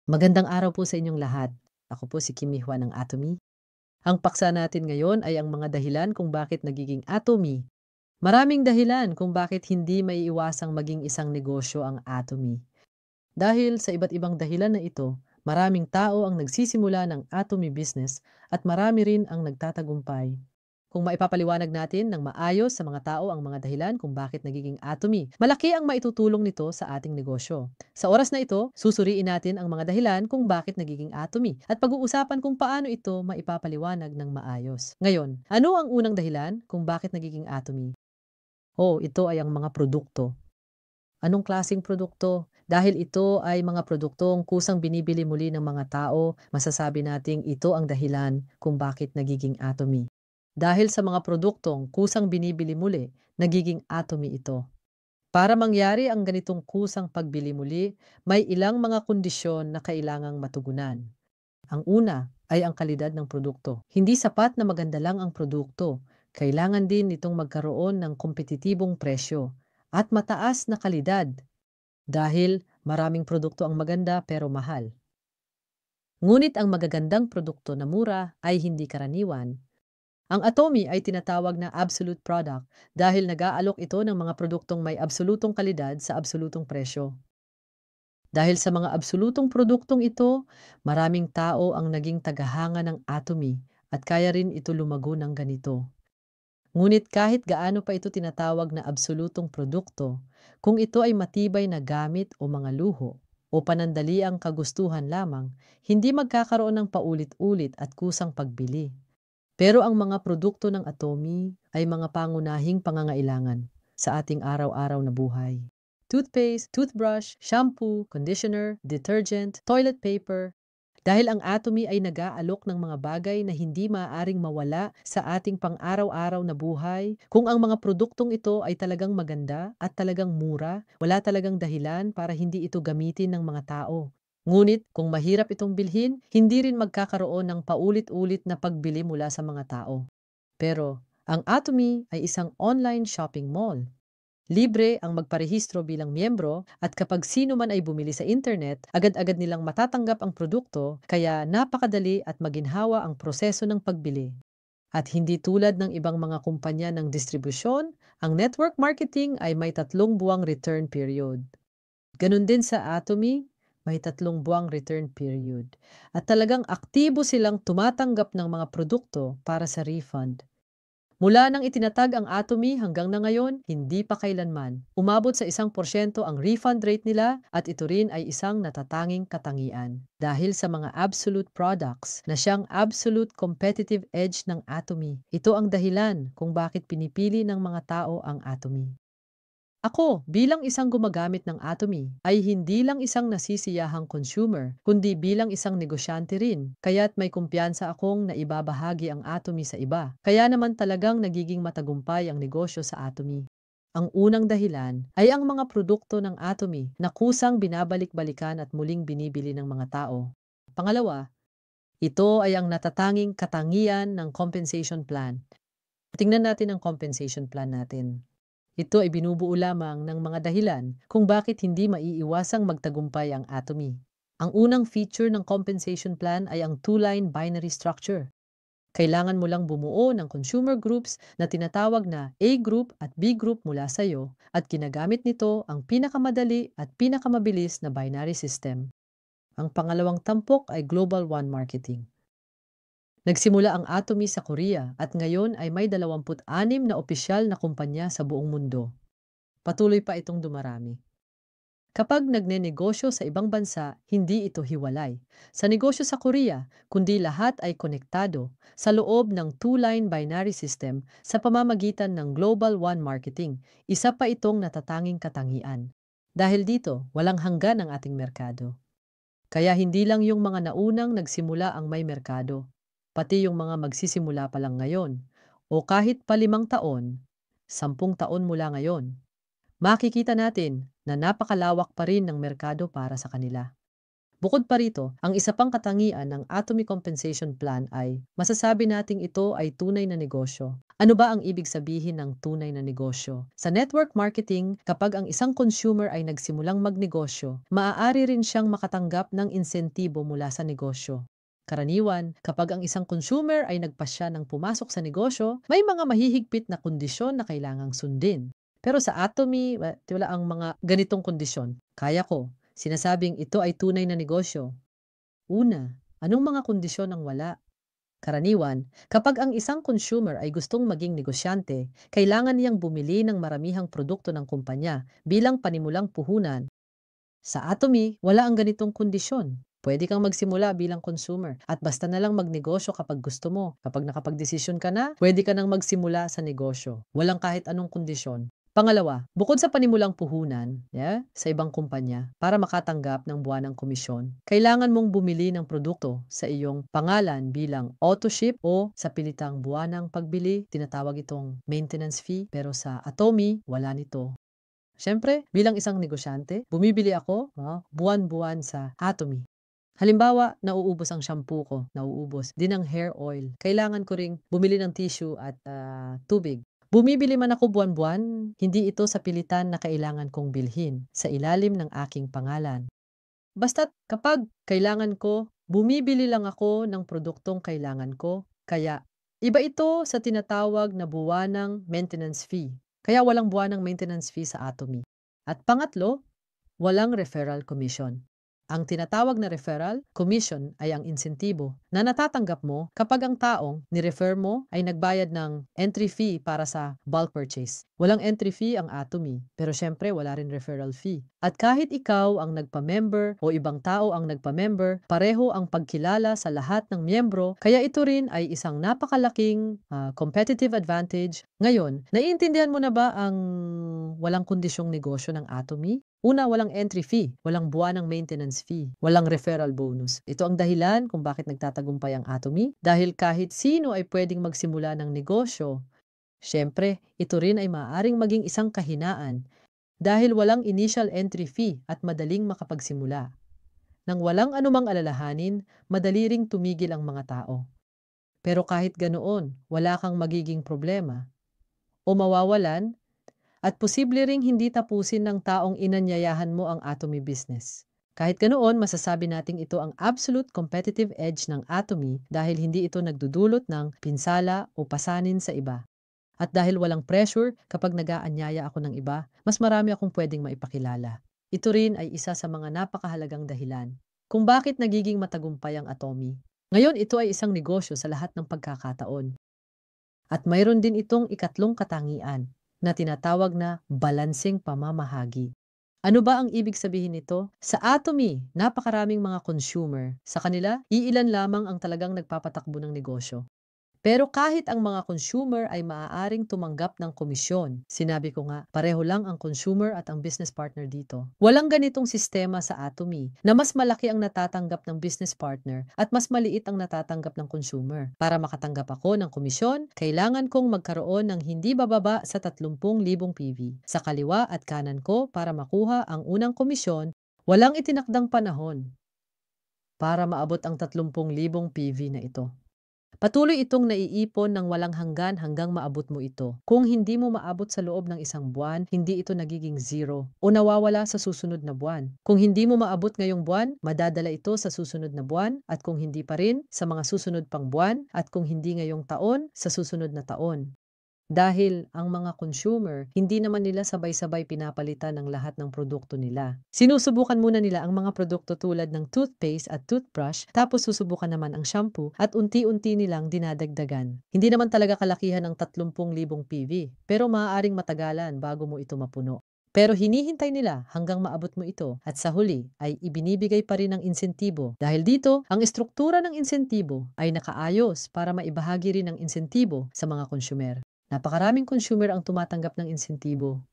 Magandang araw po sa inyong lahat. Ako po si Kimi Juan ng Atomy. Ang paksa natin ngayon ay ang mga dahilan kung bakit nagiging Atomy. Maraming dahilan kung bakit hindi maiiwasang maging isang negosyo ang Atomy. Dahil sa iba't ibang dahilan na ito, maraming tao ang nagsisimula ng Atomy business at marami rin ang nagtatagumpay. Kung maipapaliwanag natin ng maayos sa mga tao ang mga dahilan kung bakit nagiging Atomy, malaki ang maitutulong nito sa ating negosyo. Sa oras na ito, susuriin natin ang mga dahilan kung bakit nagiging Atomy at pag-uusapan kung paano ito maipapaliwanag ng maayos. Ngayon, ano ang unang dahilan kung bakit nagiging Atomy? Ito ay ang mga produkto. Anong klaseng produkto? Dahil ito ay mga produktong kusang binibili muli ng mga tao, masasabi nating ito ang dahilan kung bakit nagiging Atomy. Dahil sa mga produktong kusang binibili muli, nagiging Atomy ito. Para mangyari ang ganitong kusang pagbili muli, may ilang mga kondisyon na kailangang matugunan. Ang una ay ang kalidad ng produkto. Hindi sapat na maganda lang ang produkto. Kailangan din itong magkaroon ng kompetitibong presyo at mataas na kalidad dahil maraming produkto ang maganda pero mahal. Ngunit ang magagandang produkto na mura ay hindi karaniwan. Ang Atomy ay tinatawag na absolute product dahil nag-aalok ito ng mga produktong may absolutong kalidad sa absolutong presyo. Dahil sa mga absolutong produktong ito, maraming tao ang naging tagahanga ng Atomy at kaya rin ito lumago ng ganito. Ngunit kahit gaano pa ito tinatawag na absolutong produkto, kung ito ay matibay na gamit o mga luho o panandaliang kagustuhan lamang, hindi magkakaroon ng paulit-ulit at kusang pagbili. Pero ang mga produkto ng Atomy ay mga pangunahing pangangailangan sa ating araw-araw na buhay. Toothpaste, toothbrush, shampoo, conditioner, detergent, toilet paper. Dahil ang Atomy ay nag-aalok ng mga bagay na hindi maaaring mawala sa ating pang-araw-araw na buhay, kung ang mga produktong ito ay talagang maganda at talagang mura, wala talagang dahilan para hindi ito gamitin ng mga tao. Ngunit kung mahirap itong bilhin, hindi rin magkakaroon ng paulit-ulit na pagbili mula sa mga tao. Pero ang Atomy ay isang online shopping mall. Libre ang magparehistro bilang miyembro at kapag sino man ay bumili sa internet, agad-agad nilang matatanggap ang produkto kaya napakadali at maginhawa ang proseso ng pagbili. At hindi tulad ng ibang mga kumpanya ng distribusyon, ang network marketing ay may 3 buwang return period. Ganun din sa Atomy, may 3 buwang return period. At talagang aktibo silang tumatanggap ng mga produkto para sa refund. Mula nang itinatag ang Atomy hanggang na ngayon, hindi pa kailanman. Umabot sa 1% ang refund rate nila at ito rin ay isang natatanging katangian. Dahil sa mga absolute products na siyang absolute competitive edge ng Atomy. Ito ang dahilan kung bakit pinipili ng mga tao ang Atomy. Ako, bilang isang gumagamit ng Atomy, ay hindi lang isang nasisiyahang consumer, kundi bilang isang negosyante rin. Kaya't may kumpiyansa akong naibabahagi ang Atomy sa iba. Kaya naman talagang nagiging matagumpay ang negosyo sa Atomy. Ang unang dahilan ay ang mga produkto ng Atomy na kusang binabalik-balikan at muling binibili ng mga tao. Pangalawa, ito ay ang natatanging katangian ng compensation plan. Tingnan natin ang compensation plan natin. Ito ay binubuo lamang ng mga dahilan kung bakit hindi maiiwasang magtagumpay ang Atomy. Ang unang feature ng compensation plan ay ang two-line binary structure. Kailangan mo lang bumuo ng consumer groups na tinatawag na A group at B group mula sa iyo at ginagamit nito ang pinakamadali at pinakamabilis na binary system. Ang pangalawang tampok ay Global One Marketing. Nagsimula ang Atomy sa Korea at ngayon ay may 26 na opisyal na kumpanya sa buong mundo. Patuloy pa itong dumarami. Kapag nagnenegosyo sa ibang bansa, hindi ito hiwalay. Sa negosyo sa Korea, kundi lahat ay konektado sa loob ng two-line binary system sa pamamagitan ng Global One Marketing. Isa pa itong natatanging katangian. Dahil dito, walang hanggan ang ating merkado. Kaya hindi lang yung mga naunang nagsimula ang may merkado, pati yung mga magsisimula pa lang ngayon, o kahit pa 5 taon, 10 taon mula ngayon, makikita natin na napakalawak pa rin ng merkado para sa kanila. Bukod pa rito, ang isa pang katangian ng Atomy Compensation Plan ay masasabi nating ito ay tunay na negosyo. Ano ba ang ibig sabihin ng tunay na negosyo? Sa network marketing, kapag ang isang consumer ay nagsimulang magnegosyo, maaari rin siyang makatanggap ng insentibo mula sa negosyo. Karaniwan, kapag ang isang consumer ay nagpasya ng pumasok sa negosyo, may mga mahihigpit na kondisyon na kailangang sundin. Pero sa Atomy, wala ang mga ganitong kondisyon. Kaya ko, sinasabing ito ay tunay na negosyo. Una, anong mga kondisyon ang wala? Karaniwan, kapag ang isang consumer ay gustong maging negosyante, kailangan niyang bumili ng maramihang produkto ng kumpanya bilang panimulang puhunan. Sa Atomy, wala ang ganitong kondisyon. Pwede kang magsimula bilang consumer at basta na lang magnegosyo kapag gusto mo. Kapag nakapagdesisyon ka na, pwede ka nang magsimula sa negosyo. Walang kahit anong kondisyon. Pangalawa, bukod sa panimulang puhunan, sa ibang kumpanya, para makatanggap ng buwanang komisyon, kailangan mong bumili ng produkto sa iyong pangalan bilang auto-ship o sa pilitang buwanang pagbili, tinatawag itong maintenance fee, pero sa Atomy, wala nito. Siyempre, bilang isang negosyante, bumibili ako buwan-buwan sa Atomy. Halimbawa, nauubos ang shampoo ko, nauubos din ang hair oil. Kailangan ko ring bumili ng tissue at tubig. Bumibili man ako buwan-buwan, hindi ito sa pilitan na kailangan kong bilhin sa ilalim ng aking pangalan. Basta't kapag kailangan ko, bumibili lang ako ng produktong kailangan ko. Kaya, iba ito sa tinatawag na buwanang maintenance fee. Kaya walang buwanang maintenance fee sa Atomy. At pangatlo, walang referral commission. Ang tinatawag na referral commission ay ang insentibo na natatanggap mo kapag ang taong ni-refer mo ay nagbayad ng entry fee para sa bulk purchase. Walang entry fee ang Atomy, pero syempre wala rin referral fee. At kahit ikaw ang nagpa-member o ibang tao ang nagpa-member, pareho ang pagkilala sa lahat ng miyembro, kaya ito rin ay isang napakalaking competitive advantage. Ngayon, naiintindihan mo na ba ang walang kondisyong negosyo ng Atomy? Una, walang entry fee, walang buwanang maintenance fee, walang referral bonus. Ito ang dahilan kung bakit nagtatagumpay ang Atomy, dahil kahit sino ay pwedeng magsimula ng negosyo. Siyempre, ito rin ay maaaring maging isang kahinaan dahil walang initial entry fee at madaling makapagsimula. Nang walang anumang alalahanin, madali ring tumigil ang mga tao. Pero kahit ganoon, wala kang magiging problema o mawawalan at posible ring hindi tapusin ng taong inanyayahan mo ang Atomy business. Kahit ganoon, masasabi nating ito ang absolute competitive edge ng Atomy dahil hindi ito nagdudulot ng pinsala o pasanin sa iba. At dahil walang pressure kapag nag-aanyaya ako ng iba, mas marami akong pwedeng maipakilala. Ito rin ay isa sa mga napakahalagang dahilan kung bakit nagiging matagumpay ang Atomy. Ngayon, ito ay isang negosyo sa lahat ng pagkakataon. At mayroon din itong ikatlong katangian na tinatawag na balanseng pamamahagi. Ano ba ang ibig sabihin nito? Sa Atomy, napakaraming mga consumer. Sa kanila, iilan lamang ang talagang nagpapatakbo ng negosyo. Pero kahit ang mga consumer ay maaaring tumanggap ng komisyon, sinabi ko nga, pareho lang ang consumer at ang business partner dito. Walang ganitong sistema sa Atomy na mas malaki ang natatanggap ng business partner at mas maliit ang natatanggap ng consumer. Para makatanggap ako ng komisyon, kailangan kong magkaroon ng hindi bababa sa 30,000 PV. Sa kaliwa at kanan ko para makuha ang unang komisyon, walang itinakdang panahon para maabot ang 30,000 PV na ito. Patuloy itong naiipon ng walang hanggan hanggang maabot mo ito. Kung hindi mo maabot sa loob ng isang buwan, hindi ito nagiging zero o nawawala sa susunod na buwan. Kung hindi mo maabot ngayong buwan, madadala ito sa susunod na buwan at kung hindi pa rin, sa mga susunod pang buwan at kung hindi ngayong taon, sa susunod na taon. Dahil ang mga consumer, hindi naman nila sabay-sabay pinapalitan ng lahat ng produkto nila. Sinusubukan muna nila ang mga produkto tulad ng toothpaste at toothbrush, tapos susubukan naman ang shampoo at unti-unti nilang dinadagdagan. Hindi naman talaga kalakihan ng 30,000 PV, pero maaaring matagalan bago mo ito mapuno. Pero hinihintay nila hanggang maabot mo ito at sa huli ay ibinibigay pa rin ng insentibo. Dahil dito, ang estruktura ng insentibo ay nakaayos para maibahagi rin ang insentibo sa mga consumer. Napakaraming consumer ang tumatanggap ng insentibo.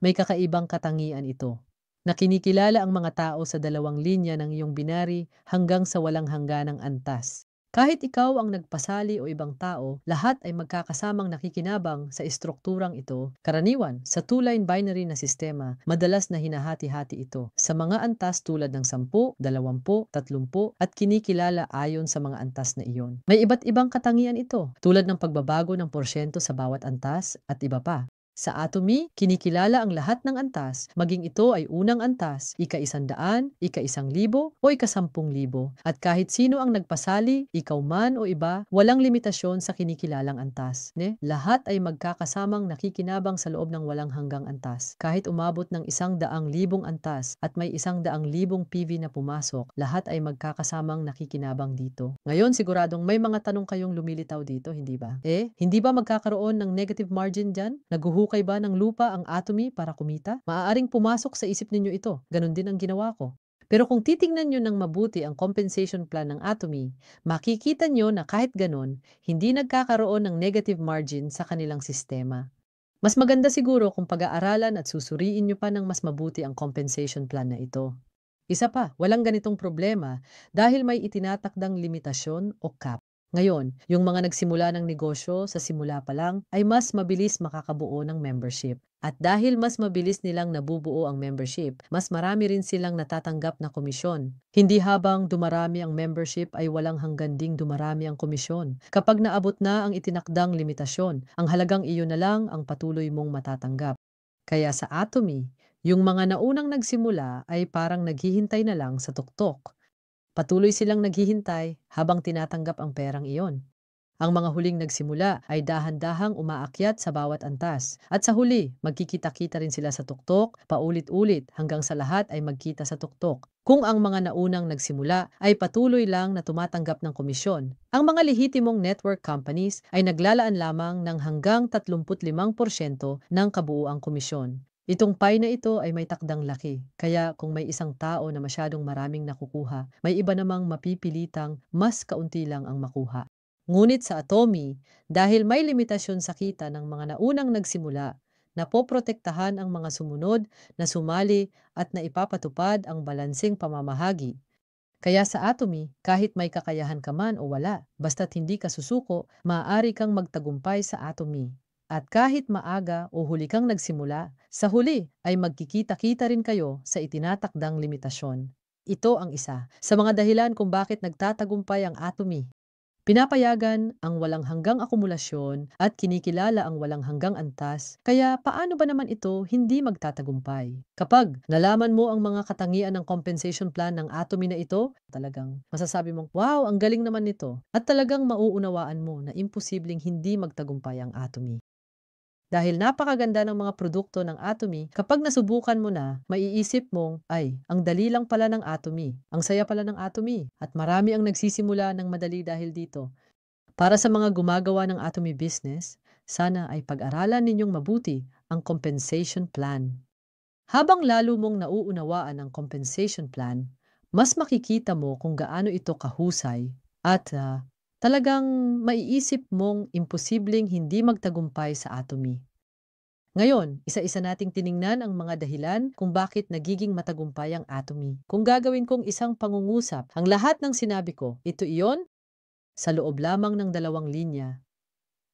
May kakaibang katangian ito, na kinikilala ang mga tao sa dalawang linya ng iyong binary hanggang sa walang hangganang antas. Kahit ikaw ang nagpasali o ibang tao, lahat ay magkakasamang nakikinabang sa estrukturang ito. Karaniwan, sa two-line binary na sistema, madalas na hinahati-hati ito sa mga antas tulad ng 10, 20, 30 at kinikilala ayon sa mga antas na iyon. May iba't ibang katangian ito, tulad ng pagbabago ng porsyento sa bawat antas at iba pa. Sa atomy, kinikilala ang lahat ng antas, maging ito ay unang antas, ika-100, ika-1,000 o ika-10,000. At kahit sino ang nagpasali, ikaw man o iba, walang limitasyon sa kinikilalang antas. Lahat ay magkakasamang nakikinabang sa loob ng walang hanggang antas. Kahit umabot ng 100,000 antas at may 100,000 PV na pumasok, lahat ay magkakasamang nakikinabang dito. Ngayon, siguradong may mga tanong kayong lumilitaw dito, hindi ba? Hindi ba magkakaroon ng negative margin dyan? Naguhukay ba ng lupa ang atomy para kumita? Maaaring pumasok sa isip ninyo ito. Ganon din ang ginawa ko. Pero kung titingnan nyo ng mabuti ang compensation plan ng atomy, makikita nyo na kahit ganon, hindi nagkakaroon ng negative margin sa kanilang sistema. Mas maganda siguro kung pag-aaralan at susuriin nyo pa ng mas mabuti ang compensation plan na ito. Isa pa, walang ganitong problema dahil may itinatakdang limitasyon o cap. Ngayon, yung mga nagsimula ng negosyo sa simula pa lang ay mas mabilis makakabuo ng membership. At dahil mas mabilis nilang nabubuo ang membership, mas marami rin silang natatanggap na komisyon. Hindi habang dumarami ang membership ay walang hanggan ding dumarami ang komisyon. Kapag naabot na ang itinakdang limitasyon, ang halagang iyon na lang ang patuloy mong matatanggap. Kaya sa atomy, yung mga naunang nagsimula ay parang naghihintay na lang sa tuktok. Patuloy silang naghihintay habang tinatanggap ang perang iyon. Ang mga huling nagsimula ay dahan-dahang umaakyat sa bawat antas. At sa huli, magkikita-kita rin sila sa tuktok, paulit-ulit hanggang sa lahat ay magkita sa tuktok. Kung ang mga naunang nagsimula ay patuloy lang na tumatanggap ng komisyon, ang mga lehitimong network companies ay naglalaan lamang ng hanggang 35% ng kabuuang komisyon. Itong pie na ito ay may takdang laki, kaya kung may isang tao na masyadong maraming nakukuha, may iba namang mapipilitang mas kaunti lang ang makuha. Ngunit sa atomy, dahil may limitasyon sa kita ng mga naunang nagsimula, napoprotektahan ang mga sumunod na sumali at naipapatupad ang balanseng pamamahagi. Kaya sa atomy, kahit may kakayahan ka man o wala, basta't hindi ka susuko, maaari kang magtagumpay sa atomy. At kahit maaga o huli kang nagsimula, sa huli ay magkikita-kita rin kayo sa itinatakdang limitasyon. Ito ang isa sa mga dahilan kung bakit nagtatagumpay ang atomy. Pinapayagan ang walang hanggang akumulasyon at kinikilala ang walang hanggang antas, kaya paano ba naman ito hindi magtatagumpay? Kapag nalaman mo ang mga katangian ng compensation plan ng atomy na ito, talagang masasabi mong, wow, ang galing naman nito. At talagang mauunawaan mo na imposibleng hindi magtagumpay ang atomy. Dahil napakaganda ng mga produkto ng atomy, kapag nasubukan mo na, maiisip mong, ay, ang dali lang pala ng atomy. Ang saya pala ng atomy. At marami ang nagsisimula ng madali dahil dito. Para sa mga gumagawa ng atomy business, sana ay pag-aralan ninyong mabuti ang compensation plan. Habang lalo mong nauunawaan ang compensation plan, mas makikita mo kung gaano ito kahusay at talagang maiisip mong imposibleng hindi magtagumpay sa atomy. Ngayon, isa-isa nating tiningnan ang mga dahilan kung bakit nagiging matagumpay ang atomy. Kung gagawin kong isang pangungusap, ang lahat ng sinabi ko, ito iyon sa loob lamang ng 2 linya.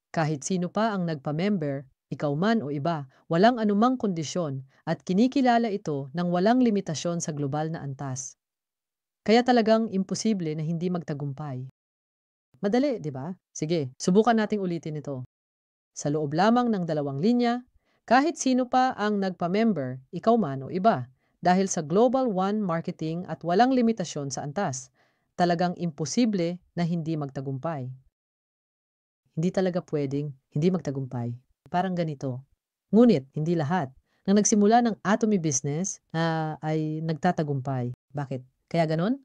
Kahit sino pa ang nagpa-member, ikaw man o iba, walang anumang kondisyon at kinikilala ito ng walang limitasyon sa global na antas. Kaya talagang imposible na hindi magtagumpay. Madali, di ba? Sige, subukan nating ulitin ito. Sa loob lamang ng 2 linya, kahit sino pa ang nagpa-member, ikaw man o iba, dahil sa Global One Marketing at walang limitasyon sa antas, talagang imposible na hindi magtagumpay. Hindi talaga pwedeng hindi magtagumpay. Parang ganito. Ngunit, hindi lahat ng nagsimula ng atomy business ay nagtatagumpay. Bakit? Kaya ganon?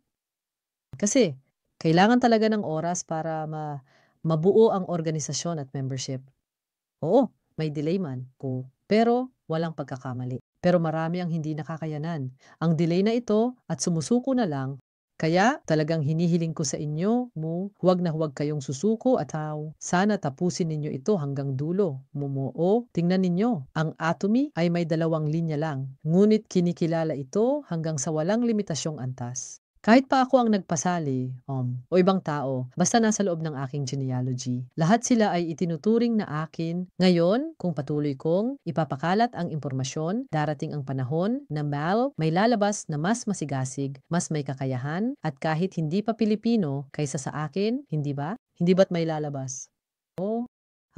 Kasi kailangan talaga ng oras para mabuo ang organisasyon at membership. Oo, may delay man, pero walang pagkakamali. Pero marami ang hindi nakakayanan. Ang delay na ito at sumusuko na lang, kaya talagang hinihiling ko sa inyo, huwag na huwag kayong susuko at sana tapusin ninyo ito hanggang dulo. Tingnan ninyo, ang atomy ay may 2 linya lang, ngunit kinikilala ito hanggang sa walang limitasyong antas. Kahit pa ako ang nagpasali, o ibang tao, basta nasa loob ng aking genealogy, lahat sila ay itinuturing na akin. Ngayon, kung patuloy kong ipapakalat ang impormasyon, darating ang panahon na may lalabas na mas masigasig, mas may kakayahan, at kahit hindi pa Pilipino kaysa sa akin, hindi ba? Hindi ba't may lalabas?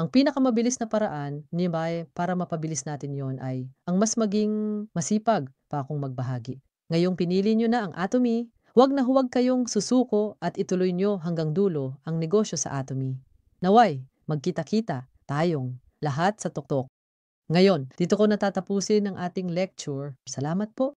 Ang pinakamabilis na paraan, ni ba, para mapabilis natin yon ay ang mas maging masipag pa akong magbahagi. Ngayong pinili nyo na ang Atomy, huwag kayong susuko at ituloy nyo hanggang dulo ang negosyo sa Atomy. Naway, magkita-kita tayong lahat sa tuktok. Ngayon, dito ko natatapusin ang ating lecture. Salamat po.